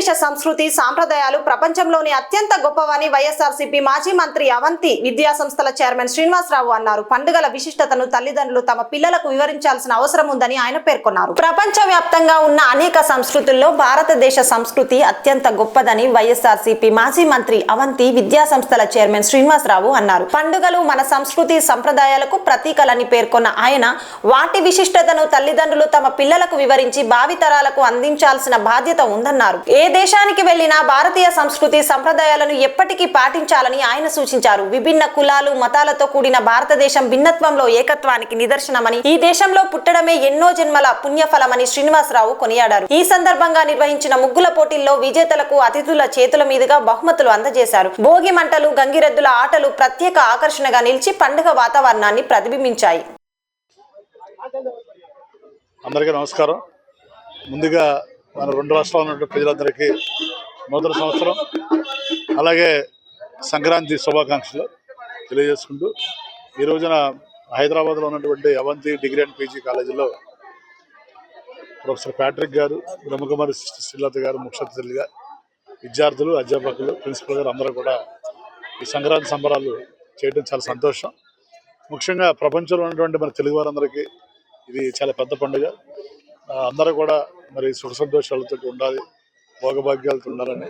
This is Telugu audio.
భారతదేశ సంస్కృతి సాంప్రదాయాలు ప్రపంచంలోని అత్యంత గొప్పవని వైఎస్ఆర్సీపీ మాజీ మంత్రి అవంతి విద్యా సంస్థల చైర్మన్ శ్రీనివాసరావు అన్నారు. పండుగల విశిష్టతను తల్లిదండ్రులు తమ పిల్లలకు వివరించాల్సిన అవసరం ఉందని ఆయన పేర్కొన్నారు. ప్రపంచవ్యాప్తంగా ఉన్న అనేక సంస్కృతుల్లో భారతదేశ సంస్కృతి అత్యంత గొప్పదని వైఎస్ఆర్సీపీ మాజీ మంత్రి అవంతి విద్యా సంస్థల చైర్మన్ శ్రీనివాసరావు అన్నారు. పండుగలు మన సంస్కృతి సంప్రదాయాలకు ప్రతీకలని పేర్కొన్న ఆయన వాటి విశిష్టతను తల్లిదండ్రులు తమ పిల్లలకు వివరించి భావితరాలకు అందించాల్సిన బాధ్యత ఉందన్నారు. ఏ దేశానికి వెళ్లినా భారతీయ సంస్కృతి సంప్రదాయాలను ఎప్పటికీ పాటించాలని ఆయన సూచించారు. విభిన్న కులాలు మతాలతో కూడిన భారతదేశం భిన్నత్వంలో ఏకత్వానికి నిదర్శనమని, ఈ దేశంలో పుట్టడమే ఎన్నో జన్మల పుణ్యఫలమని శ్రీనివాసరావు కొనియాడారు. ఈ సందర్భంగా నిర్వహించిన ముగ్గుల పోటీల్లో విజేతలకు అతిథుల చేతుల మీదుగా బహుమతులు అందజేశారు. భోగి మంటలు, గంగిరెద్దుల ఆటలు ప్రత్యేక ఆకర్షణగా నిలిచి పండుగ వాతావరణాన్ని ప్రతిబింబించాయి. అందరికీ నమస్కారం. ముందుగా మన రెండు రాష్ట్రాల్లో ఉన్నటువంటి ప్రజలందరికీ నూతన సంవత్సరం అలాగే సంక్రాంతి శుభాకాంక్షలు తెలియజేసుకుంటూ ఈ రోజున హైదరాబాద్లో ఉన్నటువంటి అవంతి డిగ్రీ అండ్ పీజీ కాలేజీలో ప్రొఫెసర్ ప్యాట్రిక్ గారు, బ్రహ్మకుమారి శ్రీలత గారు ముఖ్య అతిథులుగా, విద్యార్థులు, అధ్యాపకులు, ప్రిన్సిపల్ గారు అందరూ కూడా ఈ సంక్రాంతి సంబరాలు చేయడం చాలా సంతోషం. ముఖ్యంగా ప్రపంచంలో ఉన్నటువంటి మన తెలుగు వారందరికీ ఇది చాలా పెద్ద పండుగ. అందరూ కూడా మరి సుఖ సంతోషాలతో ఉండాలి, భోగభాగ్యాలతో ఉండాలని